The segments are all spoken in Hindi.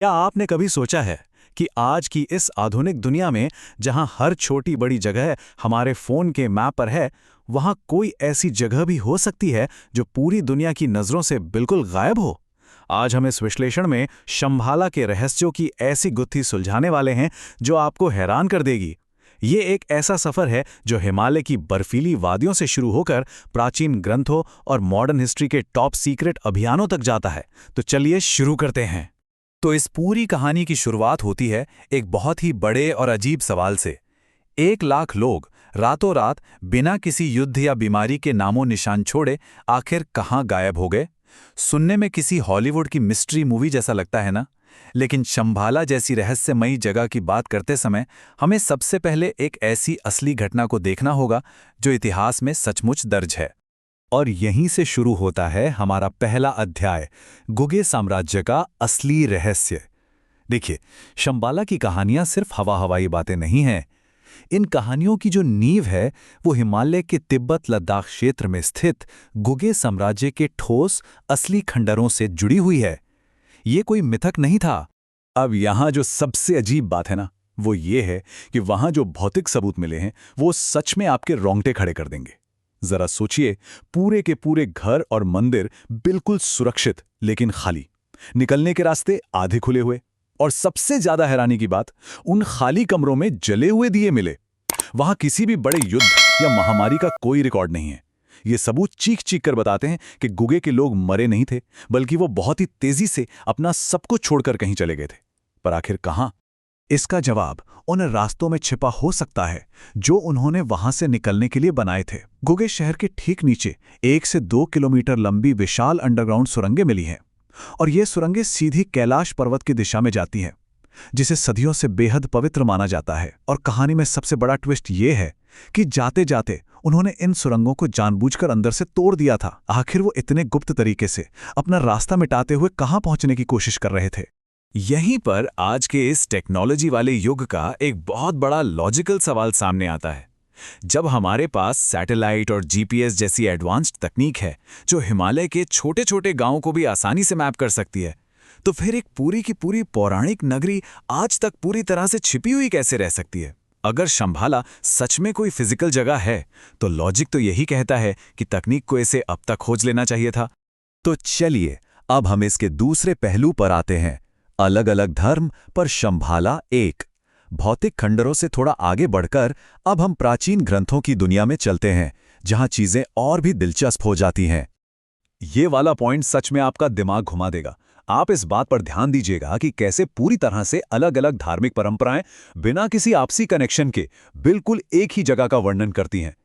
क्या आपने कभी सोचा है कि आज की इस आधुनिक दुनिया में जहां हर छोटी बड़ी जगह हमारे फोन के मैप पर है, वहां कोई ऐसी जगह भी हो सकती है जो पूरी दुनिया की नजरों से बिल्कुल गायब हो? आज हम इस विश्लेषण में शंभाला के रहस्यों की ऐसी गुत्थी सुलझाने वाले हैं जो आपको हैरान कर देगी। ये एक ऐसा सफर है जो हिमालय की बर्फीली वादियों से शुरू होकर प्राचीन ग्रंथों और मॉडर्न हिस्ट्री के टॉप सीक्रेट अभियानों तक जाता है। तो चलिए शुरू करते हैं। तो इस पूरी कहानी की शुरुआत होती है एक बहुत ही बड़े और अजीब सवाल से। 1 लाख लोग रातों रात बिना किसी युद्ध या बीमारी के नामो निशान छोड़े आखिर कहाँ गायब हो गए? सुनने में किसी हॉलीवुड की मिस्ट्री मूवी जैसा लगता है ना? लेकिन शंभाला जैसी रहस्यमयी जगह की बात करते समय हमें सबसे पहले एक ऐसी असली घटना को देखना होगा जो इतिहास में सचमुच दर्ज है। और यहीं से शुरू होता है हमारा पहला अध्याय, गुगे साम्राज्य का असली रहस्य। देखिए, शंबाला की कहानियां सिर्फ हवा-हवाई बातें नहीं हैं। इन कहानियों की जो नींव है वो हिमालय के तिब्बत लद्दाख क्षेत्र में स्थित गुगे साम्राज्य के ठोस असली खंडरों से जुड़ी हुई है। ये कोई मिथक नहीं था। अब यहाँ जो सबसे अजीब बात है ना, वो ये है कि वहाँ जो भौतिक सबूत मिले हैं वो सच में आपके रोंगटे खड़े कर देंगे। जरा सोचिए, पूरे के पूरे घर और मंदिर बिल्कुल सुरक्षित लेकिन खाली, निकलने के रास्ते आधे खुले हुए, और सबसे ज्यादा हैरानी की बात, उन खाली कमरों में जले हुए दिए मिले। वहां किसी भी बड़े युद्ध या महामारी का कोई रिकॉर्ड नहीं है। ये सबूत चीख चीख कर बताते हैं कि गुगे के लोग मरे नहीं थे, बल्कि वो बहुत ही तेजी से अपना सब कुछ छोड़कर कहीं चले गए थे। पर आखिर कहां? इसका जवाब उन रास्तों में छिपा हो सकता है जो उन्होंने वहां से निकलने के लिए बनाए थे। गुगे शहर के ठीक नीचे 1 से 2 किलोमीटर लंबी विशाल अंडरग्राउंड सुरंगें मिली हैं, और ये सुरंगें सीधी कैलाश पर्वत की दिशा में जाती हैं, जिसे सदियों से बेहद पवित्र माना जाता है। और कहानी में सबसे बड़ा ट्विस्ट ये है कि जाते जाते उन्होंने इन सुरंगों को जानबूझकर अंदर से तोड़ दिया था। आखिर वो इतने गुप्त तरीके से अपना रास्ता मिटाते हुए कहां पहुंचने की कोशिश कर रहे थे? यहीं पर आज के इस टेक्नोलॉजी वाले युग का एक बहुत बड़ा लॉजिकल सवाल सामने आता है। जब हमारे पास सैटेलाइट और जीपीएस जैसी एडवांस्ड तकनीक है जो हिमालय के छोटे छोटे गांवों को भी आसानी से मैप कर सकती है, तो फिर एक पूरी की पूरी पौराणिक नगरी आज तक पूरी तरह से छिपी हुई कैसे रह सकती है? अगर शंभाला सच में कोई फिजिकल जगह है, तो लॉजिक तो यही कहता है कि तकनीक को इसे अब तक खोज लेना चाहिए था। तो चलिए, अब हम इसके दूसरे पहलू पर आते हैं, अलग अलग धर्म पर शंभाला एक। भौतिक खंडरों से थोड़ा आगे बढ़कर अब हम प्राचीन ग्रंथों की दुनिया में चलते हैं, जहां चीजें और भी दिलचस्प हो जाती हैं। ये वाला पॉइंट सच में आपका दिमाग घुमा देगा। आप इस बात पर ध्यान दीजिएगा कि कैसे पूरी तरह से अलग अलग धार्मिक परंपराएं बिना किसी आपसी कनेक्शन के बिल्कुल एक ही जगह का वर्णन करती हैं।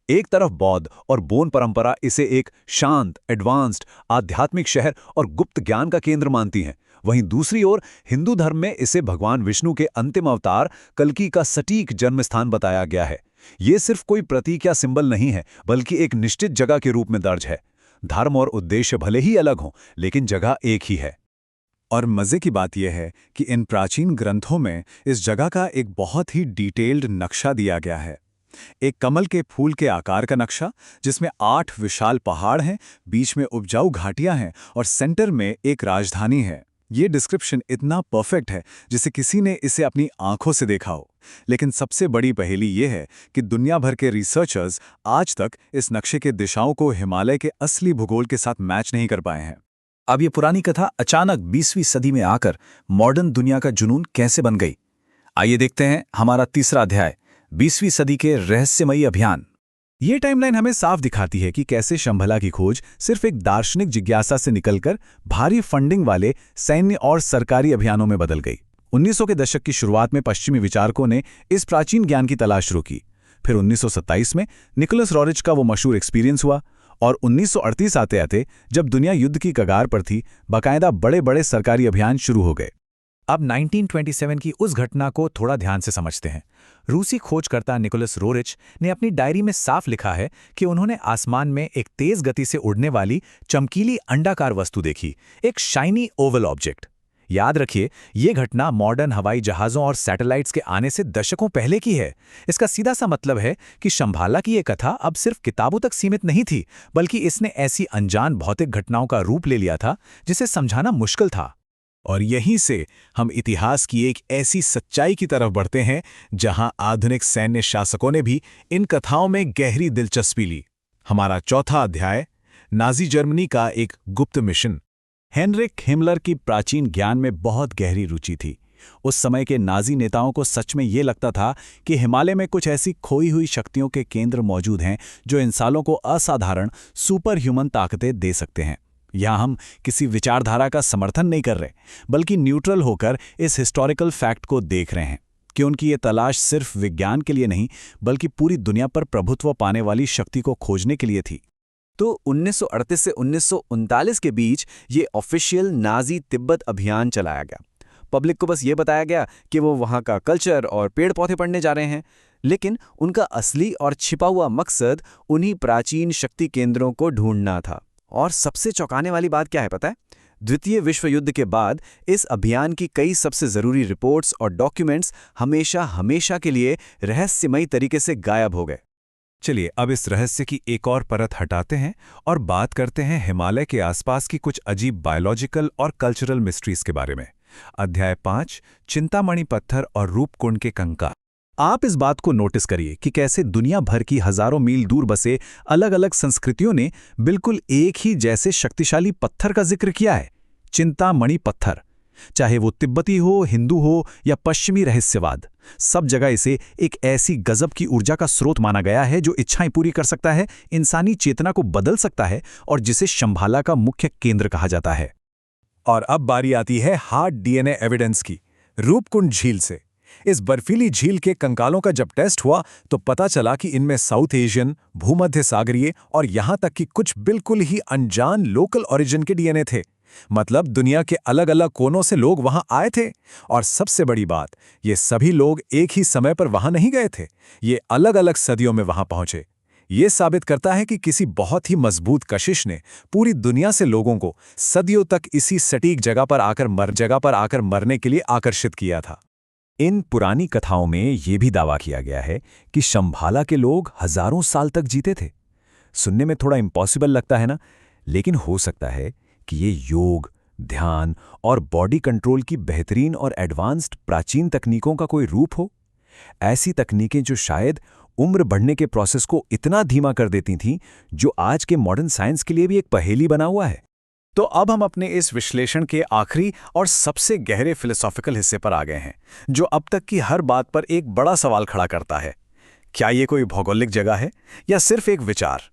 एक तरफ बौद्ध और बोन परंपरा इसे एक शांत, एडवांस्ड, आध्यात्मिक शहर और गुप्त ज्ञान का केंद्र मानती हैं। वहीं दूसरी ओर हिंदू धर्म में इसे भगवान विष्णु के अंतिम अवतार कल्कि का सटीक जन्म स्थान बताया गया है। ये सिर्फ कोई प्रतीक या सिंबल नहीं है, बल्कि एक निश्चित जगह के रूप में दर्ज है। धर्म और उद्देश्य भले ही अलग हों, लेकिन जगह एक ही है। और मजे की बात यह है कि इन प्राचीन ग्रंथों में इस जगह का एक बहुत ही डिटेल्ड नक्शा दिया गया है। एक कमल के फूल के आकार का नक्शा, जिसमें 8 विशाल पहाड़ हैं, बीच में उपजाऊ घाटियां हैं और सेंटर में एक राजधानी है। ये डिस्क्रिप्शन इतना परफेक्ट है जिसे किसी ने इसे अपनी आंखों से देखा हो। लेकिन सबसे बड़ी पहेली ये है कि दुनिया भर के रिसर्चर्स आज तक इस नक्शे के दिशाओं को हिमालय के असली भूगोल के साथ मैच नहीं कर पाए हैं। अब ये पुरानी कथा अचानक 20वीं सदी में आकर मॉडर्न दुनिया का जुनून कैसे बन गई? आइए देखते हैं हमारा तीसरा अध्याय, 20वीं सदी के रहस्यमयी अभियान। ये टाइमलाइन हमें साफ दिखाती है कि कैसे शंभाला की खोज सिर्फ एक दार्शनिक जिज्ञासा से निकलकर भारी फंडिंग वाले सैन्य और सरकारी अभियानों में बदल गई। 1900 के दशक की शुरुआत में पश्चिमी विचारकों ने इस प्राचीन ज्ञान की तलाश शुरू की। फिर 1927 में निकोलस रॉरिच का वो मशहूर एक्सपीरियंस हुआ, और 1938 आते आते जब दुनिया युद्ध की कगार पर थी, बाकायदा बड़े बड़े सरकारी अभियान शुरू हो गए। अब 1927 की उस घटना को थोड़ा ध्यान से समझते हैं। रूसी खोजकर्ता निकोलस रोरिच ने अपनी डायरी में साफ लिखा है कि उन्होंने आसमान में एक तेज गति से उड़ने वाली चमकीली अंडाकार वस्तु देखी, एक शाइनी ओवल ऑब्जेक्ट। याद रखिए, ये घटना मॉडर्न हवाई जहाज़ों और सैटेलाइट्स के आने से दशकों पहले की है। इसका सीधा सा मतलब है कि शंभाला की ये कथा अब सिर्फ किताबों तक सीमित नहीं थी, बल्कि इसने ऐसी अनजान भौतिक घटनाओं का रूप ले लिया था जिसे समझाना मुश्किल था। और यहीं से हम इतिहास की एक ऐसी सच्चाई की तरफ बढ़ते हैं जहां आधुनिक सैन्य शासकों ने भी इन कथाओं में गहरी दिलचस्पी ली। हमारा चौथा अध्याय, नाजी जर्मनी का एक गुप्त मिशन। हेनरिक हिमलर की प्राचीन ज्ञान में बहुत गहरी रुचि थी। उस समय के नाजी नेताओं को सच में ये लगता था कि हिमालय में कुछ ऐसी खोई हुई शक्तियों के केंद्र मौजूद हैं जो इंसानों को असाधारण सुपर ह्यूमन ताकतें दे सकते हैं। यहाँ हम किसी विचारधारा का समर्थन नहीं कर रहे, बल्कि न्यूट्रल होकर इस हिस्टोरिकल फैक्ट को देख रहे हैं कि उनकी ये तलाश सिर्फ विज्ञान के लिए नहीं, बल्कि पूरी दुनिया पर प्रभुत्व पाने वाली शक्ति को खोजने के लिए थी। तो 1938 से 1939 के बीच ये ऑफिशियल नाजी तिब्बत अभियान चलाया गया। पब्लिक को बस ये बताया गया कि वो वहाँ का कल्चर और पेड़ पौधे पढ़ने जा रहे हैं, लेकिन उनका असली और छिपा हुआ मकसद उन्हीं प्राचीन शक्ति केंद्रों को ढूंढना था। और सबसे चौंकाने वाली बात क्या है पता है? द्वितीय विश्व युद्ध के बाद इस अभियान की कई सबसे ज़रूरी रिपोर्ट्स और डॉक्यूमेंट्स हमेशा के लिए रहस्यमयी तरीके से गायब हो गए। चलिए अब इस रहस्य की एक और परत हटाते हैं और बात करते हैं हिमालय के आसपास की कुछ अजीब बायोलॉजिकल और कल्चरल मिस्ट्रीज के बारे में। अध्याय 5, चिंतामणि पत्थर और रूपकुंड के कंकाल। आप इस बात को नोटिस करिए कि कैसे दुनिया भर की हजारों मील दूर बसे अलग अलग संस्कृतियों ने बिल्कुल एक ही जैसे शक्तिशाली पत्थर का जिक्र किया है, चिंतामणि पत्थर। चाहे वो तिब्बती हो, हिंदू हो या पश्चिमी रहस्यवाद, सब जगह इसे एक ऐसी गजब की ऊर्जा का स्रोत माना गया है जो इच्छाएं पूरी कर सकता है, इंसानी चेतना को बदल सकता है और जिसे शंभाला का मुख्य केंद्र कहा जाता है। और अब बारी आती है हार्ड डीएनए एविडेंस की, रूपकुंड झील से। इस बर्फीली झील के कंकालों का जब टेस्ट हुआ तो पता चला कि इनमें साउथ एशियन, भूमध्य सागरीय और यहां तक कि कुछ बिल्कुल ही अनजान लोकल ओरिजिन के डीएनए थे। मतलब दुनिया के अलग अलग कोनों से लोग वहां आए थे। और सबसे बड़ी बात, ये सभी लोग एक ही समय पर वहां नहीं गए थे, ये अलग अलग सदियों में वहां पहुंचे। ये साबित करता है कि किसी बहुत ही मजबूत कशिश ने पूरी दुनिया से लोगों को सदियों तक इसी सटीक जगह पर आकर मरने के लिए आकर्षित किया था। इन पुरानी कथाओं में यह भी दावा किया गया है कि शंभाला के लोग हजारों साल तक जीते थे। सुनने में थोड़ा इम्पॉसिबल लगता है ना, लेकिन हो सकता है कि ये योग, ध्यान और बॉडी कंट्रोल की बेहतरीन और एडवांस्ड प्राचीन तकनीकों का कोई रूप हो। ऐसी तकनीकें जो शायद उम्र बढ़ने के प्रोसेस को इतना धीमा कर देती थीं, जो आज के मॉडर्न साइंस के लिए भी एक पहेली बना हुआ है। तो अब हम अपने इस विश्लेषण के आखिरी और सबसे गहरे फिलोसॉफिकल हिस्से पर आ गए हैं, जो अब तक की हर बात पर एक बड़ा सवाल खड़ा करता है। क्या ये कोई भौगोलिक जगह है या सिर्फ एक विचार?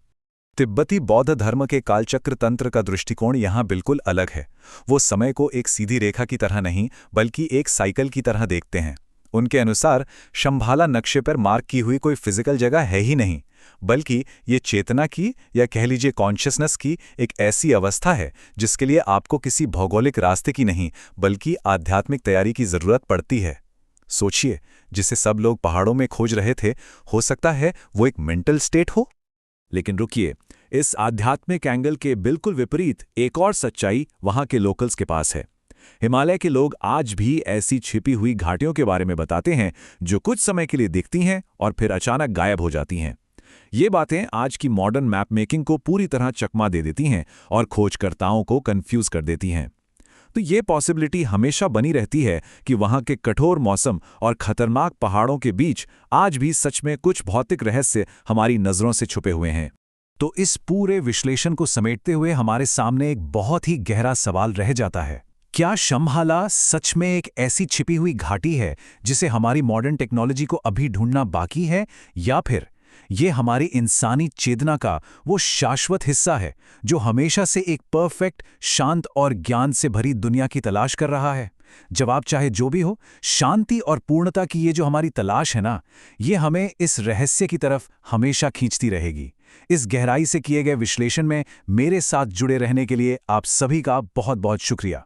तिब्बती बौद्ध धर्म के कालचक्र तंत्र का दृष्टिकोण यहाँ बिल्कुल अलग है। वो समय को एक सीधी रेखा की तरह नहीं, बल्कि एक साइकिल की तरह देखते हैं। उनके अनुसार शंभाला नक्शे पर मार्क की हुई कोई फिजिकल जगह है ही नहीं, बल्कि ये चेतना की या कह लीजिए कॉन्शियसनेस की एक ऐसी अवस्था है जिसके लिए आपको किसी भौगोलिक रास्ते की नहीं, बल्कि आध्यात्मिक तैयारी की जरूरत पड़ती है। सोचिए, जिसे सब लोग पहाड़ों में खोज रहे थे, हो सकता है वो एक मेंटल स्टेट हो। लेकिन रुकिए, इस आध्यात्मिक एंगल के बिल्कुल विपरीत एक और सच्चाई वहां के लोकल्स के पास है। हिमालय के लोग आज भी ऐसी छिपी हुई घाटियों के बारे में बताते हैं जो कुछ समय के लिए दिखती हैं और फिर अचानक गायब हो जाती हैं। ये बातें आज की मॉडर्न मैप मेकिंग को पूरी तरह चकमा दे देती हैं और खोजकर्ताओं को कंफ्यूज कर देती हैं। तो ये पॉसिबिलिटी हमेशा बनी रहती है कि वहां के कठोर मौसम और खतरनाक पहाड़ों के बीच आज भी सच में कुछ भौतिक रहस्य हमारी नजरों से छुपे हुए हैं। तो इस पूरे विश्लेषण को समेटते हुए हमारे सामने एक बहुत ही गहरा सवाल रह जाता है। क्या शंभाला सच में एक ऐसी छिपी हुई घाटी है जिसे हमारी मॉडर्न टेक्नोलॉजी को अभी ढूंढना बाकी है, या फिर ये हमारी इंसानी चेतना का वो शाश्वत हिस्सा है जो हमेशा से एक परफेक्ट, शांत और ज्ञान से भरी दुनिया की तलाश कर रहा है? जवाब चाहे जो भी हो, शांति और पूर्णता की ये जो हमारी तलाश है ना, ये हमें इस रहस्य की तरफ हमेशा खींचती रहेगी। इस गहराई से किए गए विश्लेषण में मेरे साथ जुड़े रहने के लिए आप सभी का बहुत बहुत शुक्रिया।